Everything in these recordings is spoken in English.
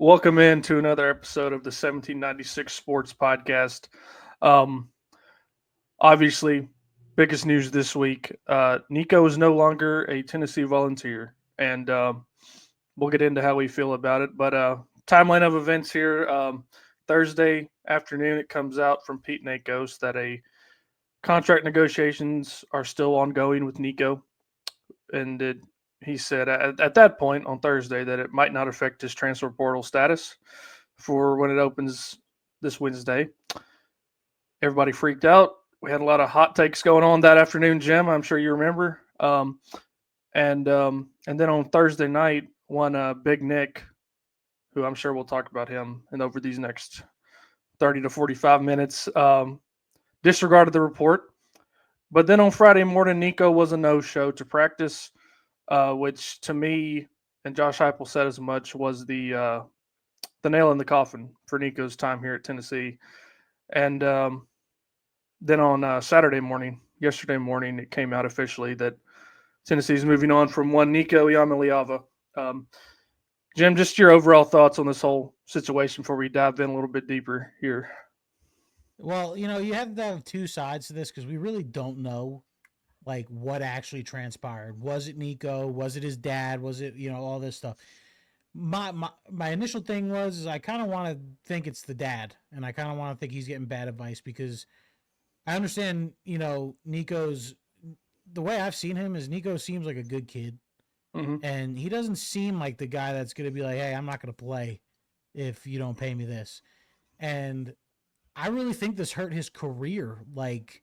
Welcome in to another episode of the 1796 Sports Podcast. Um, Obviously, biggest news this week: Nico is no longer a Tennessee Volunteer, and we'll get into how we feel about it. But timeline of events here: Thursday afternoon, it comes out from Pete Nakos that a contract negotiations are still ongoing with Nico, and he said at that point on Thursday that it might not affect his transfer portal status for when it opens this Wednesday. Everybody freaked out. We had a lot of hot takes going on that afternoon, Jim. I'm sure you remember. And then on Thursday night, one Big Nick, who I'm sure we'll talk about him and over these next 30 to 45 minutes, disregarded the report. But then on Friday morning, Nico was a no-show to practice, which to me, and Josh Heupel said as much, was the nail in the coffin for Nico's time here at Tennessee. And then on yesterday morning, it came out officially that Tennessee's moving on from one Nico Iamaleava. Um, Jim, just your overall thoughts on this whole situation before we dive in a little bit deeper here. Well, you have to have two sides to this because we really don't know like what actually transpired. Was it Nico? Was it his dad? Was it all this stuff? My initial thing was is I kind of want to think it's the dad, and I kind of want to think he's getting bad advice because I understand Nico's the way I've seen him is Nico seems like a good kid, Mm-hmm. and he doesn't seem like the guy that's going to be like, hey, I'm not going to play if you don't pay me this, and I really think this hurt his career, like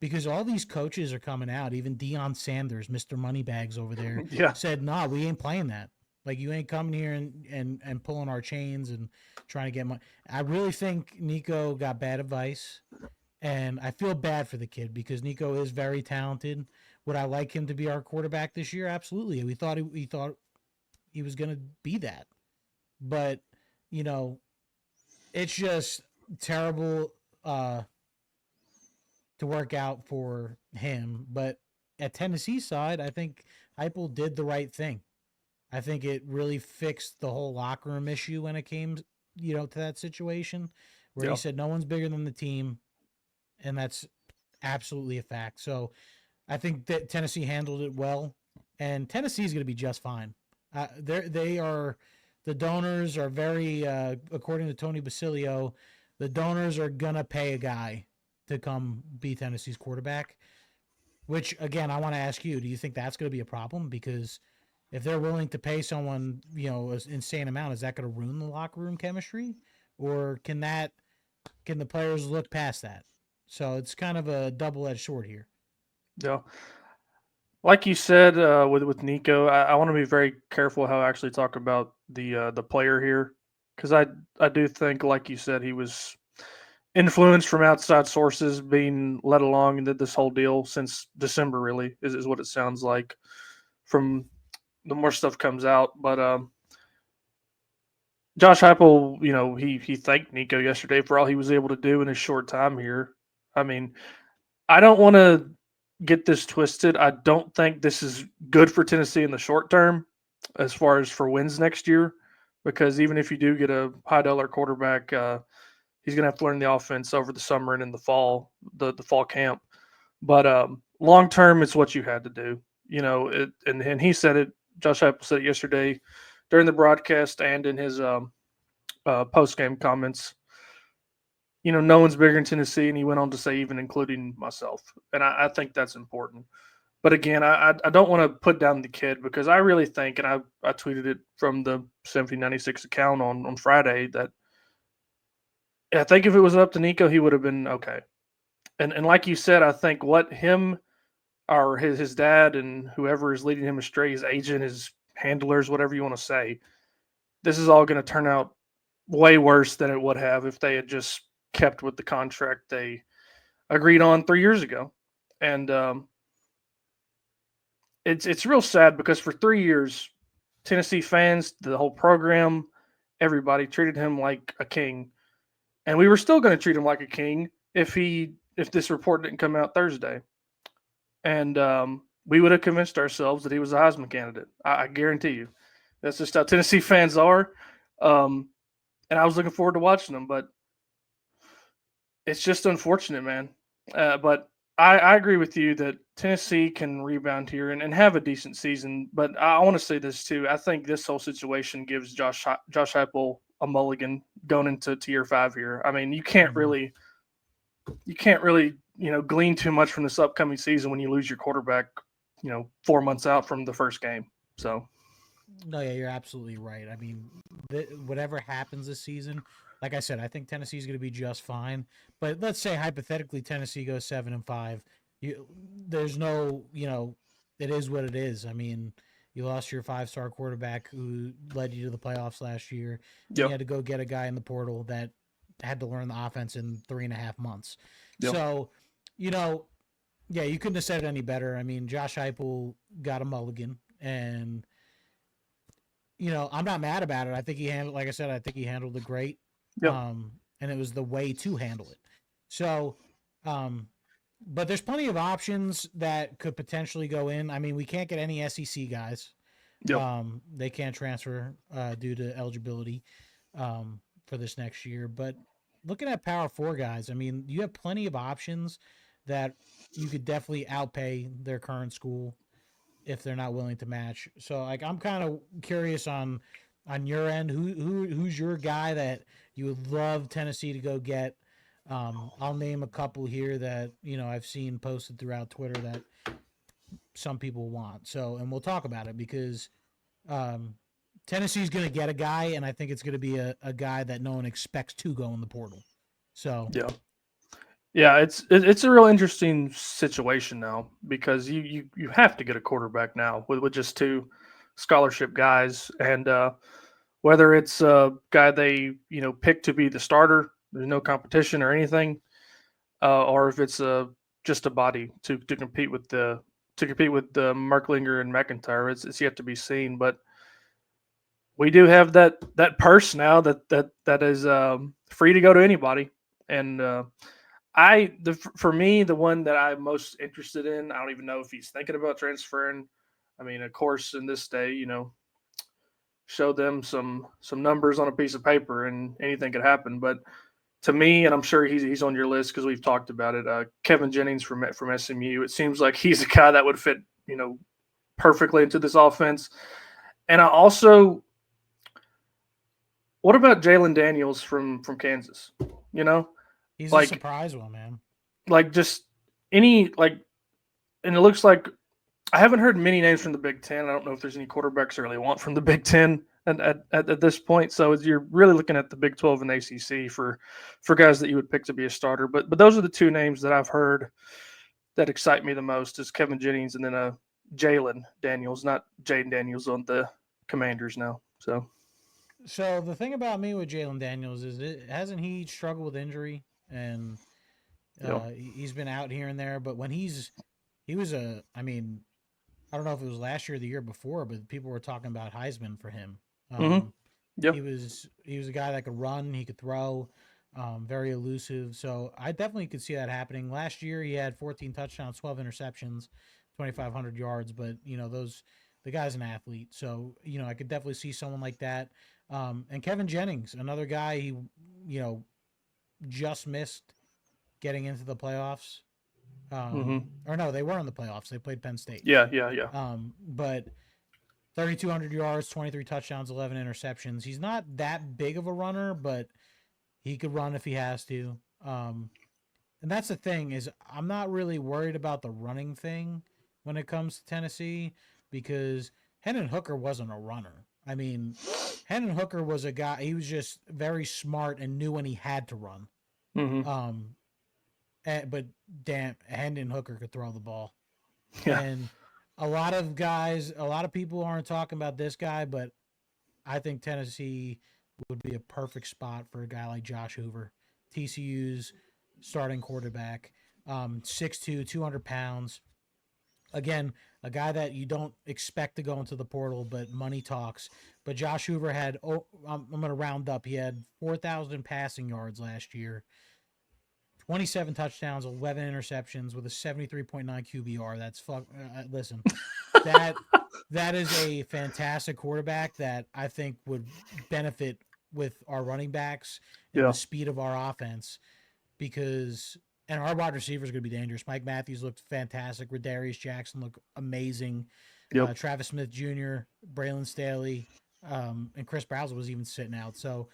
because all these coaches are coming out. Even Deion Sanders, Mister Moneybags over there, Yeah, said, "Nah, we ain't playing that. Like you ain't coming here and pulling our chains and trying to get money." I really think Nico got bad advice, and I feel bad for the kid because Nico is very talented. Would I like him to be our quarterback this year? Absolutely. We thought he was going to be that, but you know, it's just terrible. To work out for him. But at Tennessee's side, I think Heupel did the right thing. I think it really fixed the whole locker room issue when it came, to that situation where he yeah, said no one's bigger than the team, and that's absolutely a fact. So I think that Tennessee handled it well, and Tennessee is going to be just fine. They are the donors are very, according to Tony Basilio, the donors are gonna pay a guy to come be Tennessee's quarterback. Which again, I want to ask you: do you think that's going to be a problem? Because if they're willing to pay someone, an insane amount, is that going to ruin the locker room chemistry, or can the players look past that? So it's kind of a double edged sword here. yeah. Like you said with Nico, I want to be very careful how I actually talk about the player here because I do think, like you said, he was influence from outside sources being led along into this whole deal since December, really, is what it sounds like from the more stuff comes out. But Josh Heupel, he thanked Nico yesterday for all he was able to do in his short time here. I mean, I don't want to get this twisted. I don't think this is good for Tennessee in the short term as far as for wins next year, because even if you do get a high dollar quarterback, he's going to have to learn the offense over the summer and in the fall, the fall camp. But long term, it's what you had to do. And he said it. Josh Heupel said it yesterday during the broadcast and in his post game comments. No one's bigger in Tennessee, and he went on to say even including myself, and I think that's important. But again, I don't want to put down the kid because I really think, and I tweeted it from the 1796 account on Friday that I think if it was up to Nico, he would have been okay. And like you said, I think what him or his dad and whoever is leading him astray, his agent, his handlers, whatever you want to say, this is all going to turn out way worse than it would have if they had just kept with the contract they agreed on 3 years ago. And it's real sad because for 3 years, Tennessee fans, the whole program, everybody treated him like a king, and we were still going to treat him like a king if this report didn't come out Thursday, and we would have convinced ourselves that he was a Heisman candidate. I guarantee you, that's just how Tennessee fans are. and I was looking forward to watching them. But it's just unfortunate, man. But I agree with you that Tennessee can rebound here and have a decent season. But I want to say this too. I think this whole situation gives Josh Heupel a mulligan going into to year 5 here. I mean, Mhm. you can't really glean too much from this upcoming season when you lose your quarterback 4 months out from the first game. So No, yeah, you're absolutely right. I mean, whatever happens this season, like I said, I think Tennessee's going to be just fine. But let's say hypothetically Tennessee goes 7-5. You, there's no, it is what it is. I mean, you lost your 5-star quarterback who led you to the playoffs last year, and you yep, had to go get a guy in the portal that had to learn the offense in 3.5 months. yep, So, you know, yeah, you couldn't have said it any better. I mean, Josh Heupel got a mulligan, and I'm not mad about it. I think he handled, like I said, I think he handled it great. yep, And it was the way to handle it. So, um, but there's plenty of options that could potentially go in. I mean, we can't get any SEC guys. yep. They can't transfer due to eligibility for this next year. But looking at Power Four guys, I mean, you have plenty of options that you could definitely outpay their current school if they're not willing to match. So like I'm kind of curious on your end, who's your guy that you would love Tennessee to go get. I'll name a couple here that I've seen posted throughout Twitter that some people want. So and we'll talk about it because um, Tennessee's going to get a guy, and I think it's going to be a guy that no one expects to go in the portal. So Yeah. Yeah, it's a real interesting situation now because you have to get a quarterback now with just two scholarship guys, and whether it's a guy they pick to be the starter, there's no competition or anything, or if it's just a body to compete with the Merklinger and McIntyre, it's yet to be seen. But we do have that purse now that is free to go to anybody, and for me, the one that I'm most interested in, I don't even know if he's thinking about transferring. I mean, of course, in this day, show them some numbers on a piece of paper and anything could happen. But to me, and I'm sure he's on your list because we've talked about it. Kevin Jennings from SMU. It seems like he's a guy that would fit perfectly into this offense. And I also, what about Jalen Daniels from Kansas? You know, he's a like surprise one, man. just any and it looks like I haven't heard many names from the Big Ten. I don't know if there's any quarterbacks I really want from the Big Ten at this point. So you're really looking at the Big 12 and ACC for guys that you would pick to be a starter. But those are the two names that I've heard that excite me the most is Kevin Jennings and then Jalen Daniels, not Jaden Daniels on the Commanders now. So So the thing about me with Jalen Daniels is hasn't he struggled with injury and yeah, he's been out here and there, but when he was I mean, I don't know if it was last year or the year before, but people were talking about Heisman for him. mm-hmm. Yeah, He was a guy that could run, he could throw, very elusive. So I definitely could see that happening. Last year he had 14 touchdowns, 12 interceptions, 2,500 yards. But the guy's an athlete, so I could definitely see someone like that. And Kevin Jennings, another guy, he you know just missed getting into the playoffs. mm-hmm. Or no, they were in the playoffs. They played Penn State. Yeah, yeah, yeah. But 3,200 yards, 23 touchdowns, 11 interceptions. He's not that big of a runner, but he could run if he has to. And that's the thing is I'm not really worried about the running thing when it comes to Tennessee because Hendon Hooker wasn't a runner. I mean, Hendon Hooker was a guy. He was just very smart and knew when he had to run. Mm-hmm. Um, but damn, Hendon Hooker could throw the ball. Yeah, And a lot of people aren't talking about this guy, but I think Tennessee would be a perfect spot for a guy like Josh Hoover, TCU's starting quarterback, 6'2", 200 pounds. Again, a guy that you don't expect to go into the portal, but money talks. But Josh Hoover had, I'm going to round up, he had 4,000 passing yards last year, 27 touchdowns, 11 interceptions with a 73.9 QBR. That's listen, that that is a fantastic quarterback that I think would benefit with our running backs and the Yeah. speed of our offense because and our wide receivers are going to be dangerous. Mike Matthews looked fantastic. Radarius Jackson looked amazing. Yep. Travis Smith Jr., Braylon Staley, and Chris Brazel was even sitting out. So,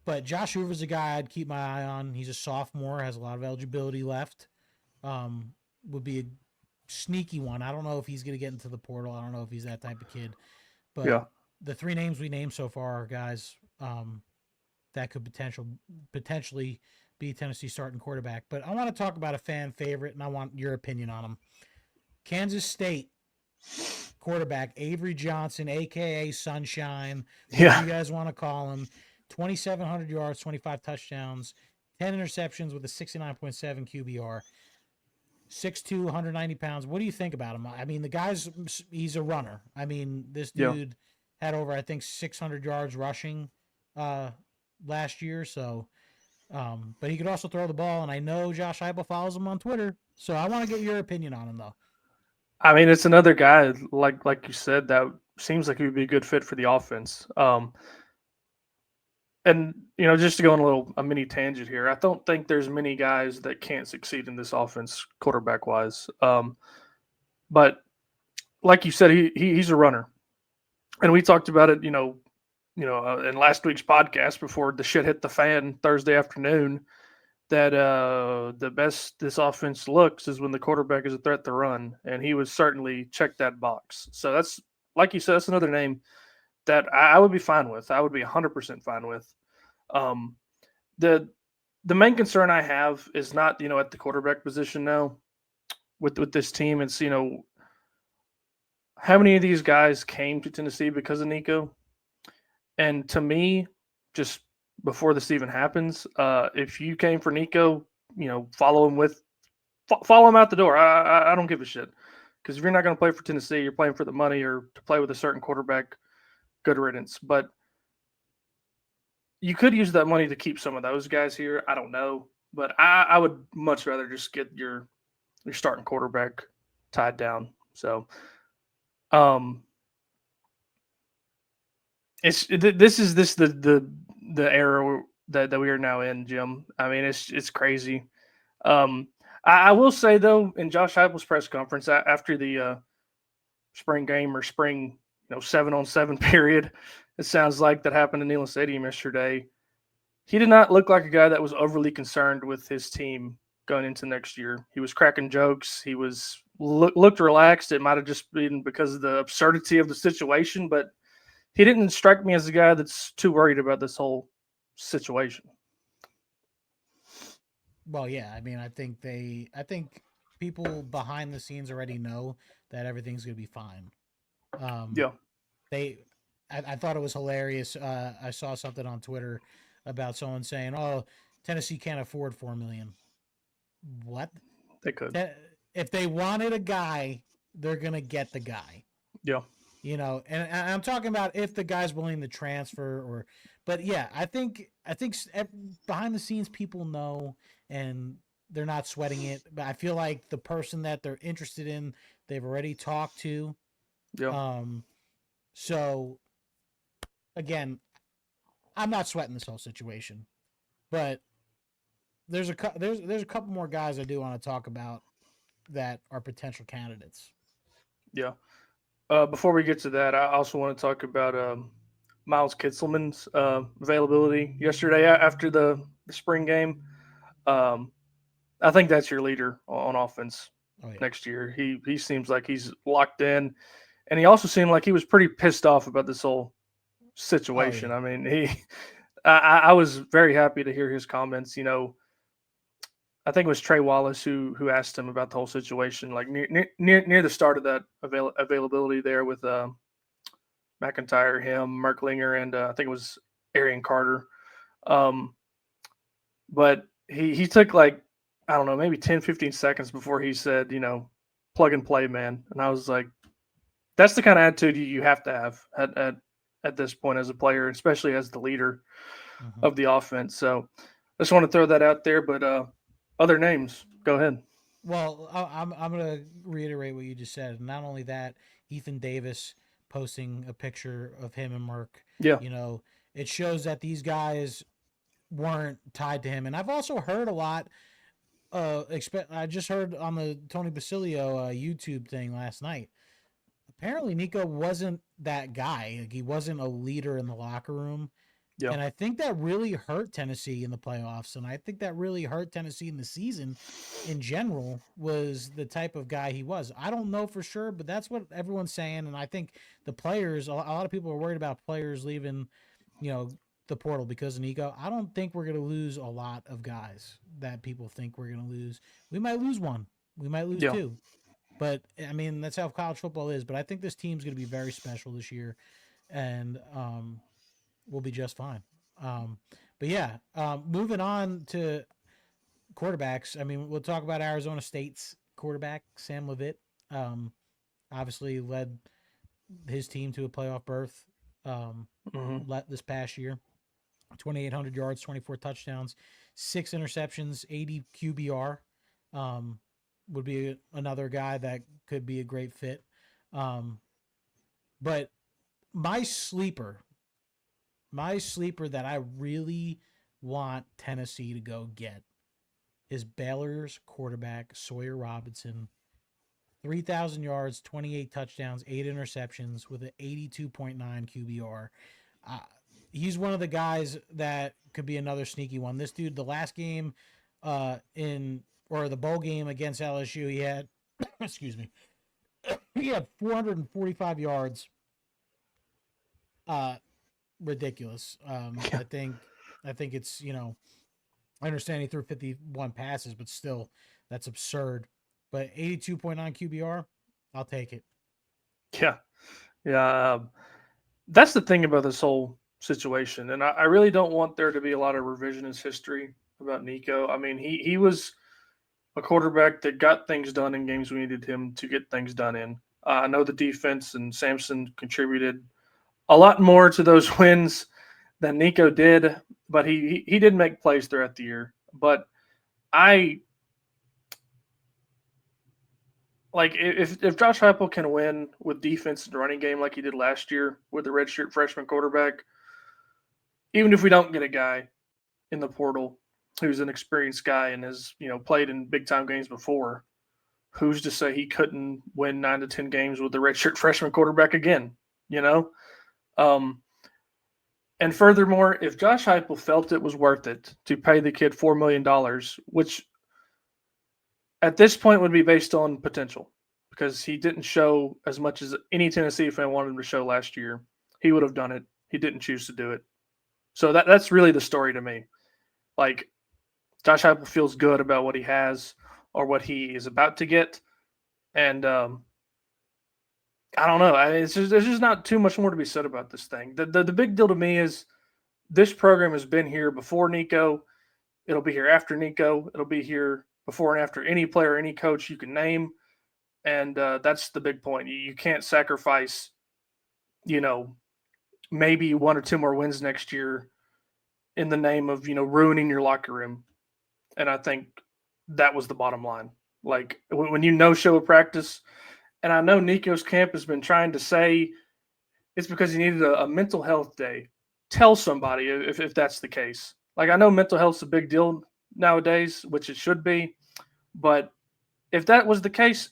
but Josh Hoover's a guy I'd keep my eye on. He's a sophomore, has a lot of eligibility left. Um, would be a sneaky one. I don't know if he's going to get into the portal. I don't know if he's that type of kid. But Yeah. the three names we named so far are guys that could potentially be Tennessee starting quarterback. But I want to talk about a fan favorite, and I want your opinion on him. Kansas State quarterback Avery Johnson, aka Sunshine, whatever Yeah. you guys want to call him. 2,700 yards, 25 touchdowns, 10 interceptions with a 69.7 QBR. 6'2", 190 pounds. What do you think about him? I mean, he's a runner. I mean, this Yeah. dude had over, I think, 600 yards rushing uh, last year. So, but he could also throw the ball. And I know Josh Heupel follows him on Twitter. So I want to get your opinion on him, though. I mean, it's another guy like you said that seems like he would be a good fit for the offense. And just to go on a mini tangent here, I don't think there's many guys that can't succeed in this offense, quarterback wise. But like you said, he's a runner, and we talked about it. In last week's podcast before the shit hit the fan Thursday afternoon. That the best this offense looks is when the quarterback is a threat to run, and he would certainly check that box. So that's like you said, that's another name that I would be fine with. I would be 100% fine with. Um, the the main concern I have is not at the quarterback position now with this team. It's how many of these guys came to Tennessee because of Nico, and to me, just before this even happens, if you came for Nico, follow him follow him out the door. I don't give a shit because if you're not going to play for Tennessee, you're playing for the money or to play with a certain quarterback. Good riddance. But you could use that money to keep some of those guys here. I don't know, but I would much rather just get your starting quarterback tied down. So, um, this is the era that we are now in, Jim. I mean, it's crazy. Um, I will say though, in Josh Heupel's press conference after the spring game or spring 7-on-7 period, it sounds like that happened in Neyland Stadium yesterday. He did not look like a guy that was overly concerned with his team going into next year. He was cracking jokes. He was looked relaxed. It might have just been because of the absurdity of the situation, but he didn't strike me as a guy that's too worried about this whole situation. Well, yeah. I mean, I think people behind the scenes already know that everything's going to be fine. Um, Yeah, they I thought it was hilarious. I saw something on Twitter about someone saying, "Oh, Tennessee can't afford 4 million." What? they could. Te- if they wanted a guy, they're gonna get the guy. Yeah, And I'm talking about if the guy's willing to transfer or. But yeah, I think behind the scenes people know and they're not sweating it. But I feel like the person that they're interested in, they've already talked to. yeah, Um, so again, I'm not sweating this whole situation, but there's a couple more guys I do want to talk about that are potential candidates. yeah. Before we get to that, I also want to talk about Miles Kitselman's availability yesterday after the spring game. Um, I think that's your leader on offense Oh yeah. next year. He seems like he's locked in, and he also seemed like he was pretty pissed off about this whole Oh situation. yeah. I mean, I was very happy to hear his comments. I think it was Trey Wallace who asked him about the whole situation, like near the start of that availability there with McIntyre, him, Merklinger, and I think it was Arian Carter. Um, but he took like I don't know, maybe 10, 15 seconds before he said, plug and play, man. And I was like, that's the kind of attitude you have to have at this point as a player, especially as the leader Mm-hmm. of the offense. So I just want to throw that out there. But other names, go ahead. Well, I'm gonna reiterate what you just said. Not only that, Ethan Davis posting a picture of him and Merck. Yeah, You know, it shows that these guys weren't tied to him. And I've also heard a lot. I just heard on the Tony Basilio YouTube thing last night. Apparently, Nico wasn't that guy. Like, he wasn't a leader in the locker room. Yeah. And I think that really hurt Tennessee in the playoffs. And I think that really hurt Tennessee in the season in general, was the type of guy he was. I don't know for sure, but that's what everyone's saying. And I think the players, a lot of people are worried about players leaving, the portal because of Nico. I don't think we're going to lose a lot of guys that people think we're going to lose. We might lose one. We might lose Yeah. two. But, I mean, that's how college football is. But I think this team's going to be very special this year. And, we'll be just fine. But yeah, moving on to quarterbacks. I mean, we'll talk about Arizona State's quarterback, Sam Levitt. Obviously led his team to a playoff berth this past year. 2,800 yards, 24 touchdowns, 6 interceptions, 80 QBR. Would be another guy that could be a great fit. But my sleeper that I really want Tennessee to go get is Baylor's quarterback, Sawyer Robinson. 3,000 yards, 28 touchdowns, 8 interceptions with an 82.9 QBR. He's one of the guys that could be another sneaky one. This dude, the last game the bowl game against LSU, he had, excuse me, he had 445 yards. Ridiculous. I think it's, I understand he threw 51 passes, but still, that's absurd. But 82.9 QBR, I'll take it. Yeah. Yeah. That's the thing about this whole situation. And I really don't want there to be a lot of revisionist history about Nico. I mean, he was a quarterback that got things done in games we needed him to get things done in. I know the defense and Samson contributed a lot more to those wins than Nico did, but he did make plays throughout the year. But I like if Josh Heupel can win with defense and running game like he did last year with the redshirt freshman quarterback, even if we don't get a guy in the portal who's an experienced guy and has played in big time games before, who's to say he couldn't win 9 to 10 games with the redshirt freshman quarterback again? You know, and furthermore, if Josh Heupel felt it was worth it to pay the kid $4 million, which at this point would be based on potential, because he didn't show as much as any Tennessee fan wanted him to show last year, he would have done it. He didn't choose to do it. So that's really the story to me. Like, Josh Heupel feels good about what he has or what he is about to get, and I don't know. There's just not too much more to be said about this thing. The big deal to me is this program has been here before Nico. It'll be here after Nico. It'll be here before and after any player, any coach you can name, and that's the big point. You can't sacrifice, maybe 1 or 2 more wins next year in the name of ruining your locker room. And I think that was the bottom line. Like, when you no-show a practice, and I know Nico's camp has been trying to say it's because he needed a mental health day. Tell somebody if that's the case. Like, I know mental health's a big deal nowadays, which it should be, but if that was the case,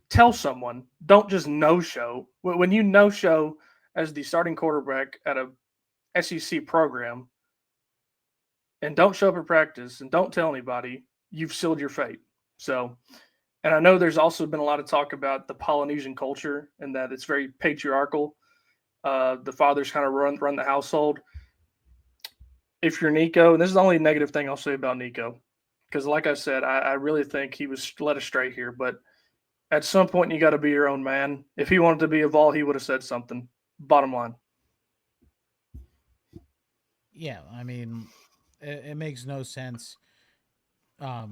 tell someone. Don't just no-show. When you no-show as the starting quarterback at a SEC program and don't show up at practice and don't tell anybody, you've sealed your fate. So, and I know there's also been a lot of talk about the Polynesian culture and that it's very patriarchal. The fathers kind of run the household. If you're Nico, and this is the only negative thing I'll say about Nico, because like I said, I really think he was led astray here. But at some point, you got to be your own man. If he wanted to be a Vol, he would have said something. Bottom line. Yeah, I mean, it makes no sense. Now,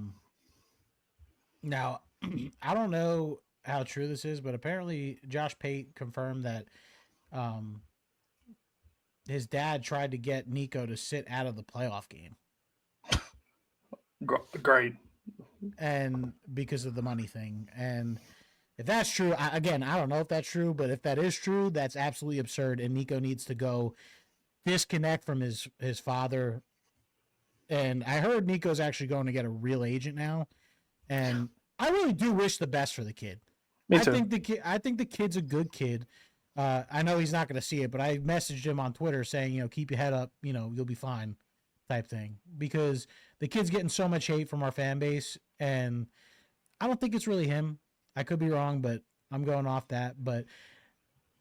I don't know how true this is, but apparently Josh Pate confirmed that um, his dad tried to get Nico to sit out of the playoff game. Great. And because of the money thing. And if that's true, I don't know if that's true, but if that is true, that's absolutely absurd. And Nico needs to go disconnect from his father. And I heard Nico's actually going to get a real agent now, and I really do wish the best for the kid. Me too. I think the kid's a good kid. I know he's not going to see it, but I messaged him on Twitter saying, keep your head up, you'll be fine, type thing, because the kid's getting so much hate from our fan base, and I don't think it's really him. I could be wrong, but I'm going off that. But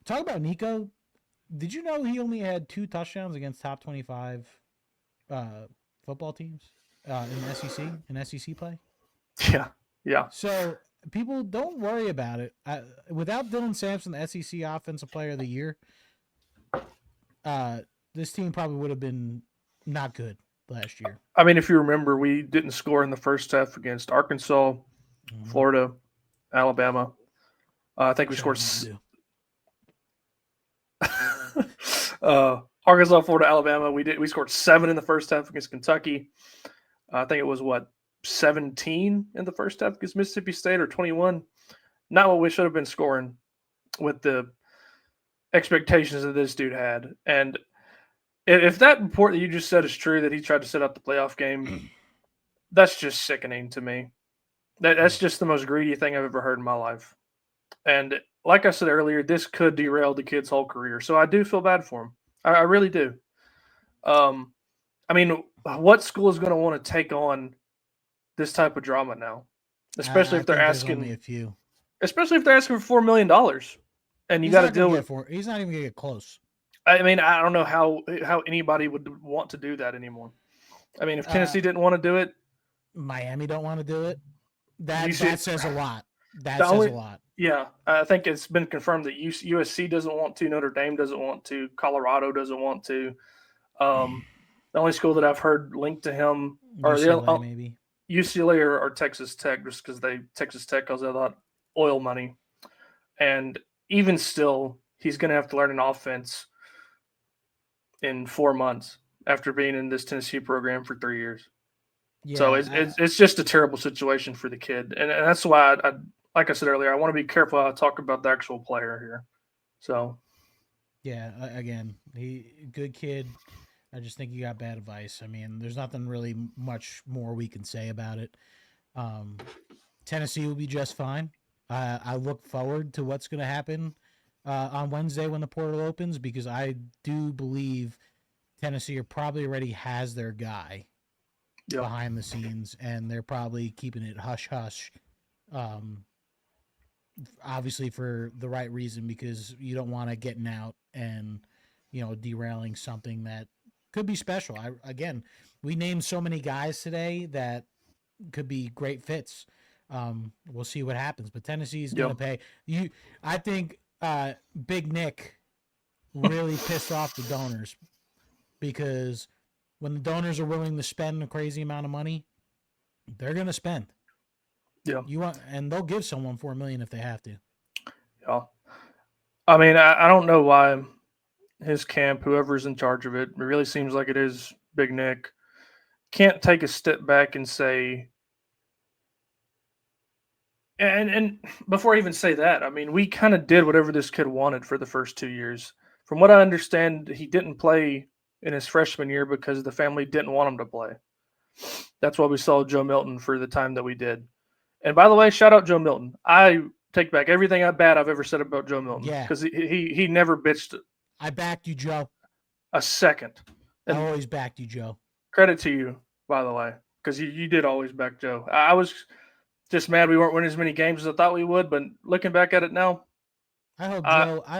talk about Nico. Did you know he only had 2 touchdowns against top 25 uh, football teams in the SEC in SEC play? Yeah, yeah. So people don't worry about it. Without Dylan Sampson, the SEC Offensive Player of the Year, uh, this team probably would have been not good last year. I mean, if you remember, we didn't score in the first half against Arkansas, Florida, Alabama. I think we scored. Arkansas, Florida, Alabama. We scored 7 in the first half against Kentucky. I think it was 17 in the first half against Mississippi State, or 21. Not what we should have been scoring with the expectations that this dude had. And if that report that you just said is true, that he tried to set up the playoff game, that's just sickening to me. That's just the most greedy thing I've ever heard in my life. And like I said earlier, this could derail the kid's whole career. So I do feel bad for him. I really do. I mean, what school is going to want to take on this type of drama now? Especially if they're asking only a few. Especially if they're asking for $4 million, and you got to deal with. He's not even going to get close. I mean, I don't know how anybody would want to do that anymore. I mean, if Tennessee didn't want to do it, Miami don't want to do it. That says a lot. That says a lot. Yeah, I think it's been confirmed that USC doesn't want to, Notre Dame doesn't want to, Colorado doesn't want to. The only school that I've heard linked to him are maybe UCLA or Texas Tech, just because Texas Tech has a lot oil money, and even still, he's going to have to learn an offense in 4 months after being in this Tennessee program for 3 years. Yeah, so it's just a terrible situation for the kid, and that's why I like I said earlier, I want to be careful how I talk about the actual player here. So, yeah, again, good kid. I just think he got bad advice. I mean, there's nothing really much more we can say about it. Tennessee will be just fine. I look forward to what's going to happen on Wednesday when the portal opens, because I do believe Tennessee probably already has their guy behind the scenes, and they're probably keeping it hush-hush. Obviously for the right reason, because you don't want to getting out and derailing something that could be special. We named so many guys today that could be great fits. We'll see what happens, but Tennessee's going to pay you. I think Big Nick really pissed off the donors, because when the donors are willing to spend a crazy amount of money, they're going to spend. Yeah, and they'll give someone $4 million if they have to. Yeah, I mean, I don't know why his camp, whoever's in charge of it really seems like it is Big Nick, can't take a step back and say. And before I even say that, I mean, we kind of did whatever this kid wanted for the first 2 years. From what I understand, he didn't play in his freshman year because the family didn't want him to play. That's why we saw Joe Milton for the time that we did. And by the way, shout out Joe Milton. I take back everything bad I've ever said about Joe Milton. Yeah. Because he never bitched. I backed you, Joe. A second. And I always backed you, Joe. Credit to you, by the way, because you did always back Joe. I was just mad we weren't winning as many games as I thought we would, but looking back at it now, I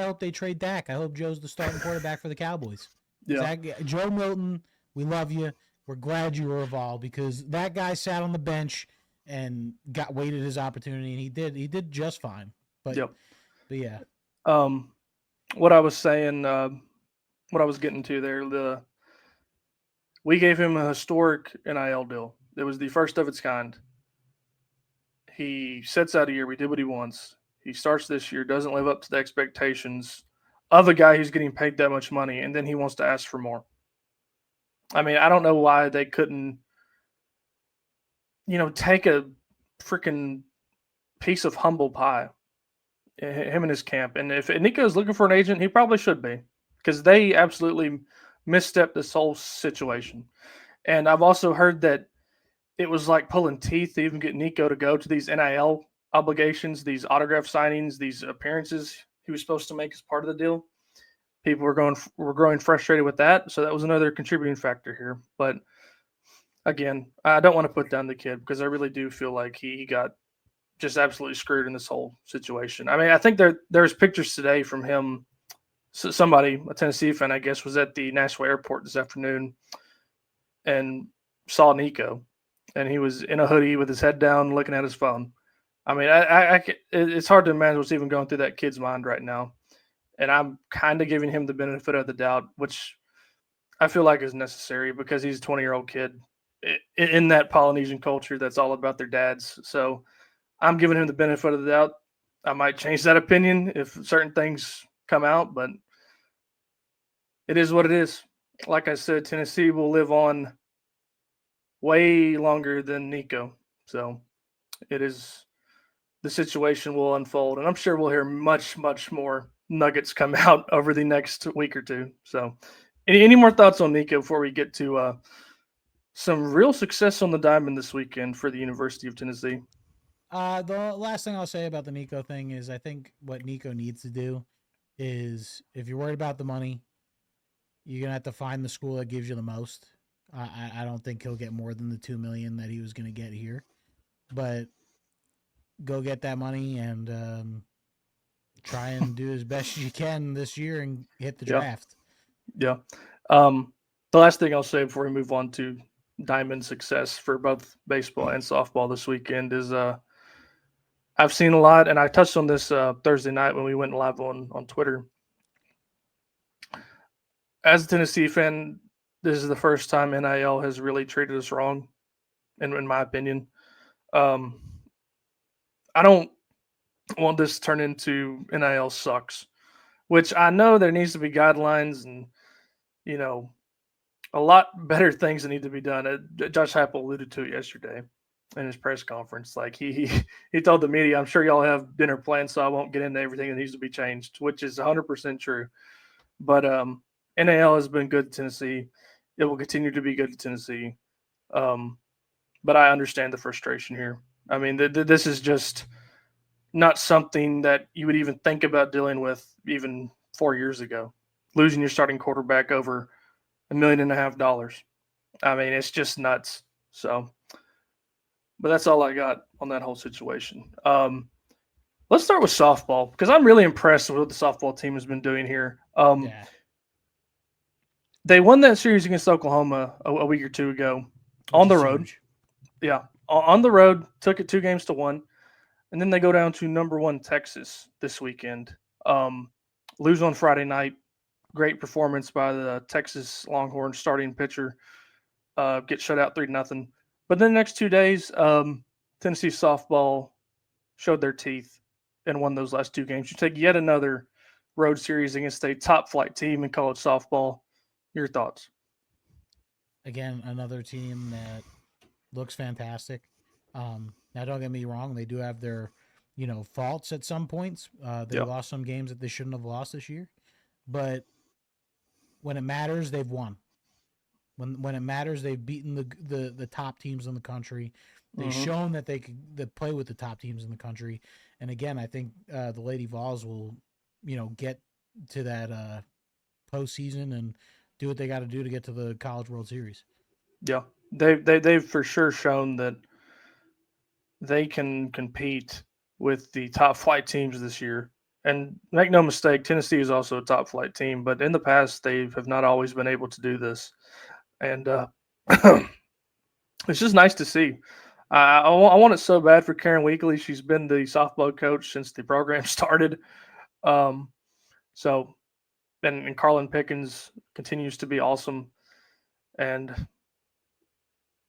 hope they trade Dak. I hope Joe's the starting quarterback for the Cowboys. Yeah. Joe Milton, we love you. We're glad you were involved, because that guy sat on the bench and waited his opportunity, and he did just fine. But yeah. What I was saying, what I was getting to there, we gave him a historic NIL deal. It was the first of its kind. He sets out a year. We did what he wants. He starts this year, doesn't live up to the expectations of a guy who's getting paid that much money, and then he wants to ask for more. I mean, I don't know why they couldn't, take a freaking piece of humble pie, him and his camp. And if Nico is looking for an agent, he probably should be, because they absolutely misstep this whole situation. And I've also heard that it was like pulling teeth to even get Nico to go to these NIL obligations, these autograph signings, these appearances he was supposed to make as part of the deal. People were growing frustrated with that, so that was another contributing factor here. But again, I don't want to put down the kid because I really do feel like he got just absolutely screwed in this whole situation. I mean, I think there's pictures today from him. Somebody, a Tennessee fan, I guess, was at the Nashville airport this afternoon and saw Nico, and he was in a hoodie with his head down, looking at his phone. I mean, it's hard to imagine what's even going through that kid's mind right now. And I'm kind of giving him the benefit of the doubt, which I feel like is necessary because he's a 20-year-old kid in that Polynesian culture that's all about their dads. So I'm giving him the benefit of the doubt. I might change that opinion if certain things come out, but it is what it is. Like I said, Tennessee will live on way longer than Nico. So it is the situation will unfold, and I'm sure we'll hear much, much more nuggets come out over the next week or two. So, any more thoughts on Nico before we get to some real success on the diamond this weekend for the University of Tennessee? The last thing I'll say about the Nico thing is I think what Nico needs to do is if you're worried about the money, you're gonna have to find the school that gives you the most. I don't think he'll get more than the 2 million that he was gonna get here, but go get that money and try and do as best you can this year and hit the Yeah, draft. yeah. Um, the last thing I'll say before we move on to diamond success for both baseball and softball this weekend is I've seen a lot, and I touched on this Thursday night when we went live on Twitter. As a Tennessee fan, this is the first time NIL has really treated us wrong, in my opinion. Um, I don't want this to turn into NIL sucks, which I know there needs to be guidelines and you know a lot better things that need to be done. Josh Heupel alluded to it yesterday in his press conference. Like he told the media, "I'm sure y'all have dinner plans, so I won't get into everything that needs to be changed," which is 100% true. But NAL has been good to Tennessee. It will continue to be good to Tennessee. Um, but I understand the frustration here. I mean, this is just not something that you would even think about dealing with even 4 years ago. Losing your starting quarterback over $1.5 million. I mean, it's just nuts. So, but that's all I got on that whole situation. Let's start with softball because I'm really impressed with what the softball team has been doing here. Yeah, They won that series against Oklahoma a week or two ago which on the is road. huge. Yeah, on the road, took it 2 games to 1, and then they go down to number one Texas this weekend. Um, lose on Friday night. Great performance by the Texas Longhorns starting pitcher. Get shut out 3-0. But then the next 2 days, Tennessee softball showed their teeth and won those last 2 games. You take yet another road series against a top flight team in college softball. Your thoughts? Again, another team that looks fantastic. Now, don't get me wrong; they do have their, faults at some points. They Yeah. lost some games that they shouldn't have lost this year, but when it matters, they've won. When it matters, they've beaten the top teams in the country. They've Mm-hmm. shown that they could play with the top teams in the country. And again, I think the Lady Vols will, get to that postseason and do what they got to do to get to the College World Series. Yeah. They've for sure shown that they can compete with the top flight teams this year. And make no mistake, Tennessee is also a top flight team, but in the past they have not always been able to do this. And it's just nice to see. I want it so bad for Karen Weekly. She's been the softball coach since the program started. Um, so, and Carlin Pickens continues to be awesome. And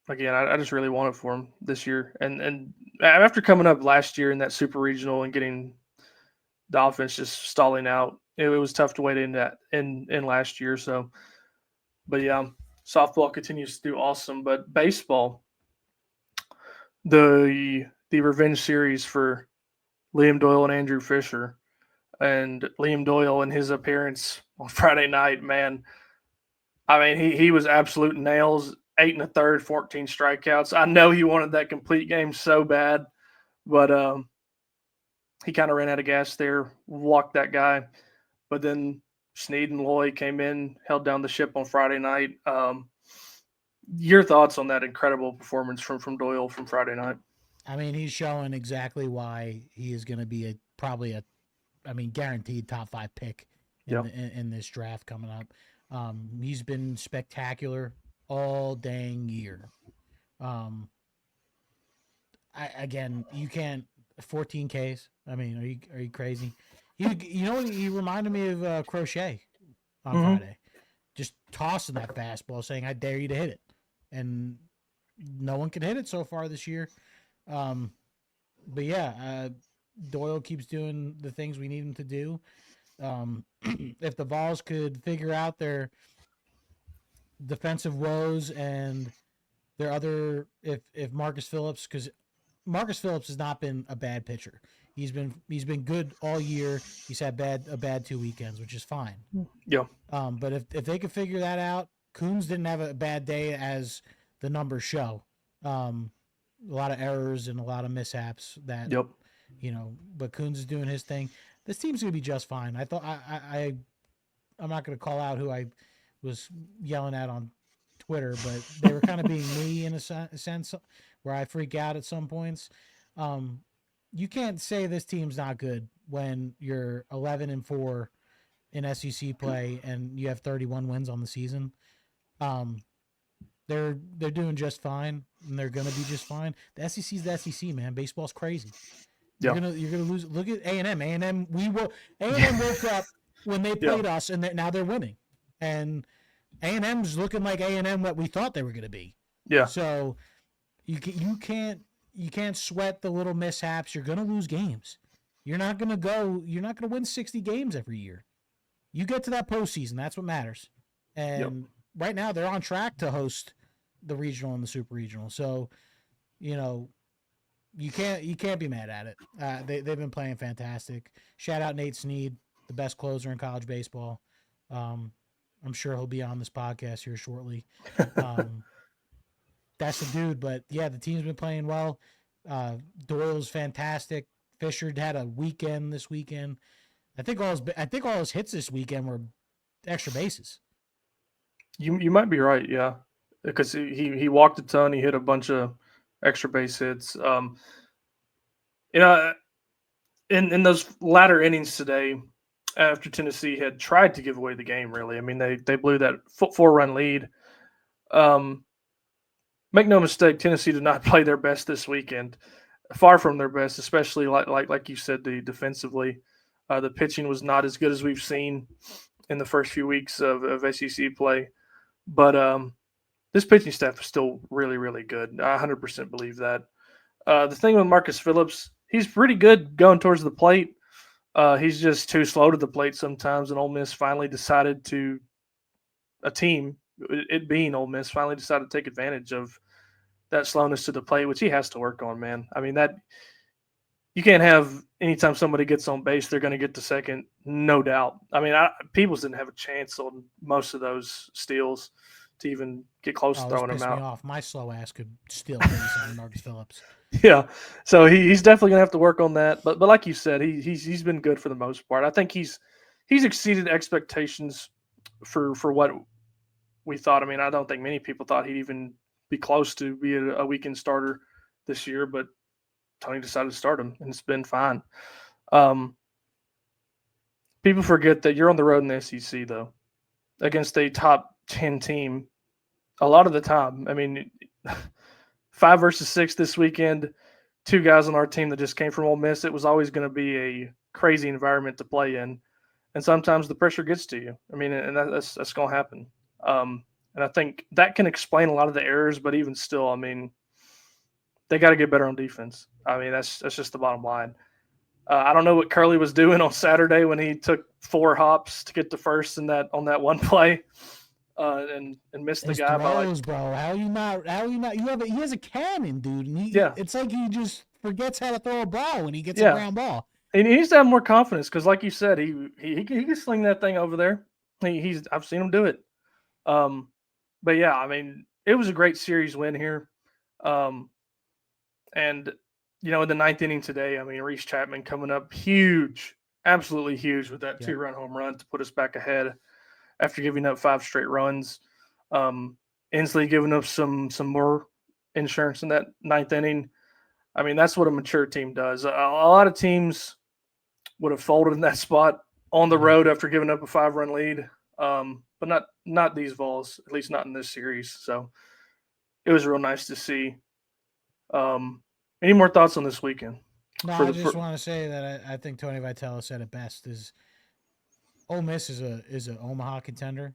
again, I just really want it for him this year. And after coming up last year in that super regional and getting the offense just stalling out, it was tough to wait in that in last year. So, but yeah, softball continues to do awesome. But baseball, the revenge series for Liam Doyle and Andrew Fisher, and Liam Doyle in his appearance on Friday night, man, I mean, he was absolute nails. 8 1/3, 14 strikeouts. I know he wanted that complete game so bad, but he kind of ran out of gas there, walked that guy. But then Snead and Loy came in, held down the ship on Friday night. Your thoughts on that incredible performance from Doyle from Friday night? I mean, he's showing exactly why he is going to be probably guaranteed top 5 pick Yep. in this draft coming up. He's been spectacular all dang year. Um, again, you can't 14 Ks. I mean, are you crazy? You know what? He reminded me of Crochet on Mm-hmm. Friday, just tossing that fastball, saying, "I dare you to hit it," and no one can hit it so far this year. Um, but yeah, Doyle keeps doing the things we need him to do. If the Vols could figure out their defensive woes and their other, if Marcus Phillips, because Marcus Phillips has not been a bad pitcher. He's been good all year. He's had a bad 2 weekends, which is fine. Yeah. But if they could figure that out, Coons didn't have a bad day as the numbers show. A lot of errors and a lot of mishaps that Yep. but Coons is doing his thing. This team's gonna be just fine. I thought I'm not gonna call out who I was yelling at on Twitter, but they were kind of being me in a sense where I freak out at some points. Um, you can't say this team's not good when you're 11-4 in SEC play and you have 31 wins on the season. Um, they're doing just fine and they're gonna be just fine. The SEC's the SEC, man. Baseball's crazy. Yeah. You're gonna lose. Look at A&M. A&M. A&M woke up when they Yeah. played us, and now they're winning. And A&M's looking like A&M what we thought they were gonna be. Yeah. So you can't sweat the little mishaps. You're gonna lose games. You're not gonna win 60 games every year. You get to that postseason. That's what matters. Yep. And right now they're on track to host the regional and the super regional. So you know you can't be mad at it. They've been playing fantastic. Shout out Nate Snead, the best closer in college baseball. Um, I'm sure he'll be on this podcast here shortly. Um, that's the dude. But yeah, the team's been playing well. Doyle's fantastic. Fisher had a weekend this weekend. I think all his hits this weekend were extra bases. You might be right. Yeah, because he walked a ton. He hit a bunch of extra base hits. You know, in those latter innings today, after Tennessee had tried to give away the game, really. I mean, they blew that 4-run lead. Um, make no mistake, Tennessee did not play their best this weekend. Far from their best, especially like you said, defensively. The pitching was not as good as we've seen in the first few weeks of SEC play. But this pitching staff is still really, really good. I 100% believe that. The thing with Marcus Phillips, he's pretty good going towards the plate. He's just too slow to the plate sometimes, and Ole Miss finally decided to a team, it being Ole Miss, finally decided to take advantage of that slowness to the plate, which he has to work on, man. I mean, that you can't have anytime somebody gets on base, they're going to get to second, no doubt. I mean, Peoples didn't have a chance on most of those steals to even get close to Oh, this throwing them pissed me out. off. My slow ass could steal a base on Marcus Phillips. Yeah, so he's definitely going to have to work on that. But like you said, he's been good for the most part. I think he's exceeded expectations for what we thought. I mean, I don't think many people thought he'd even be close to be a weekend starter this year, but Tony decided to start him, and it's been fine. Um, People forget that you're on the road in the SEC though, against a top 10 team. A lot of the time, I mean, 5 versus 6 this weekend. Two guys on our team that just came from Ole Miss. It was always going to be a crazy environment to play in, and sometimes the pressure gets to you. I mean, and that's going to happen. And I think that can explain a lot of the errors, but even still, I mean, they got to get better on defense. I mean, that's just the bottom line. I don't know what Curley was doing on Saturday when he took 4 hops to get to first in that on that one play, and missed the His guy by like throws, bro. How you not? How you not? He has a cannon, dude. And yeah it's like he just forgets how to throw a ball when he gets a yeah. ground ball. And he needs to have more confidence because, like you said, he can sling that thing over there. I've seen him do it. Um, but yeah, I mean, it was a great series win here. Um, and in the ninth inning today, I mean, Reese Chapman coming up huge, absolutely huge with that Yep. 2-run home run to put us back ahead after giving up 5 straight runs. Um, Inslee giving up some more insurance in that ninth inning. I mean, that's what a mature team does. A lot of teams would have folded in that spot on the Yeah. road after giving up a 5-run lead. But not these Vols, at least not in this series. So it was real nice to see. Um, any more thoughts on this weekend? No, For I the just for, want to say that I think Tony Vitello said it best: is Ole Miss is a Omaha contender,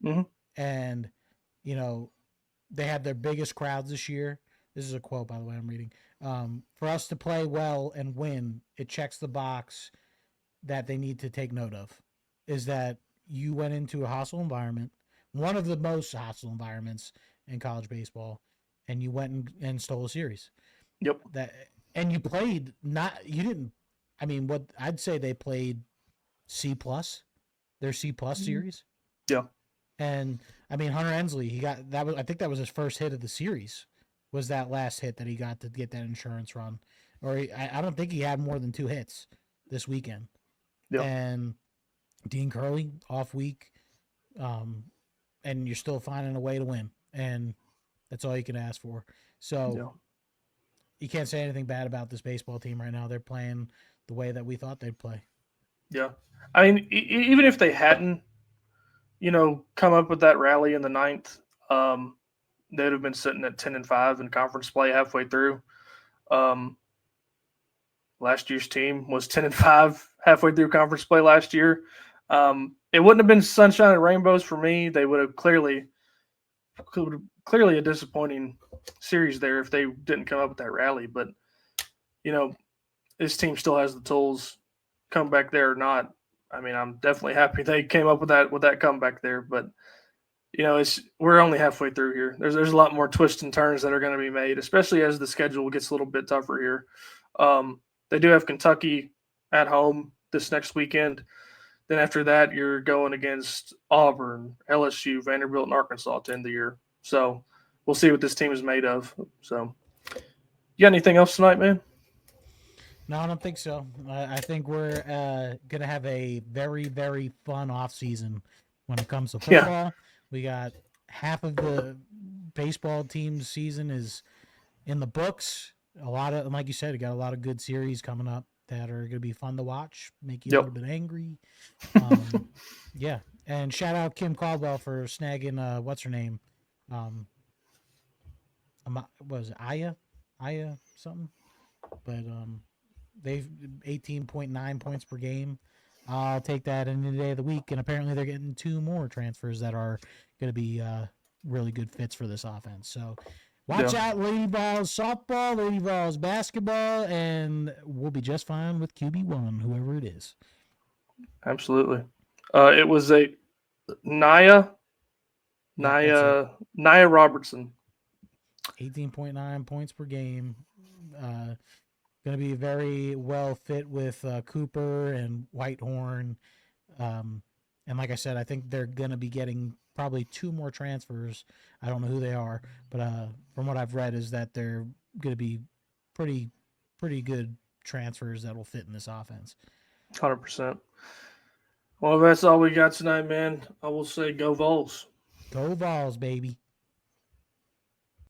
mhm. and you know they had their biggest crowds this year. This is a quote, by the way, I'm reading. For us to play well and win, it checks the box that they need to take note of. Is that you went into a hostile environment, one of the most hostile environments in college baseball, and you went and stole a series. Yep. That and you played not you didn't. I mean, what I'd say they played C plus, their C plus series. Yeah. And I mean, Hunter Ensley, he got that was I think that was his first hit of the series. Was that last hit that he got to get that insurance run, or I don't think he had more than 2 hits this weekend. Yeah. And Dean Curley off week, um, and you're still finding a way to win, and that's all you can ask for. So Yeah. you can't say anything bad about this baseball team right now. They're playing the way that we thought they'd play. Yeah. I mean, even if they hadn't, come up with that rally in the ninth, they'd have been sitting at 10-5 in conference play halfway through. Um, Last year's team was 10-5 halfway through conference play last year. It wouldn't have been sunshine and rainbows for me. They would have clearly a disappointing series there if they didn't come up with that rally. But you know, this team still has the tools. Come back there or not, I mean, I'm definitely happy they came up with that comeback there. But we're only halfway through here. There's a lot more twists and turns that are going to be made, especially as the schedule gets a little bit tougher here. Um, they do have Kentucky at home this next weekend. Then after that, you're going against Auburn, LSU, Vanderbilt, and Arkansas to end the year. So we'll see what this team is made of. So, you got anything else tonight, man? No, I don't think so. I think we're gonna have a very very fun off season when it comes to Yeah, football. We got half of the baseball team's season is in the books. A lot of, like you said, you got a lot of good series coming up that are going to be fun to watch, make you a yep, little bit angry. Um, yeah, and shout out Kim Caldwell for snagging what's her name, um, what was it, Aya something, but they've 18.9 points per game. I'll take that any day of the week, and apparently they're getting 2 more transfers that are going to be really good fits for this offense. So watch yeah, out, Lady Vols softball, Lady Vols basketball, and we'll be just fine with QB1, whoever it is. absolutely. It was a Naya Yep, that's it. Naya Robertson. 18.9 points per game. Uh, going to be very well fit with Cooper and Whitehorn. Um, and like I said, I think they're going to be getting probably 2 more transfers. I don't know who they are, but from what I've read, is that they're going to be pretty pretty good transfers that will fit in this offense. 100%. Well, that's all we got tonight, man. I will say go Vols. Go Vols, baby.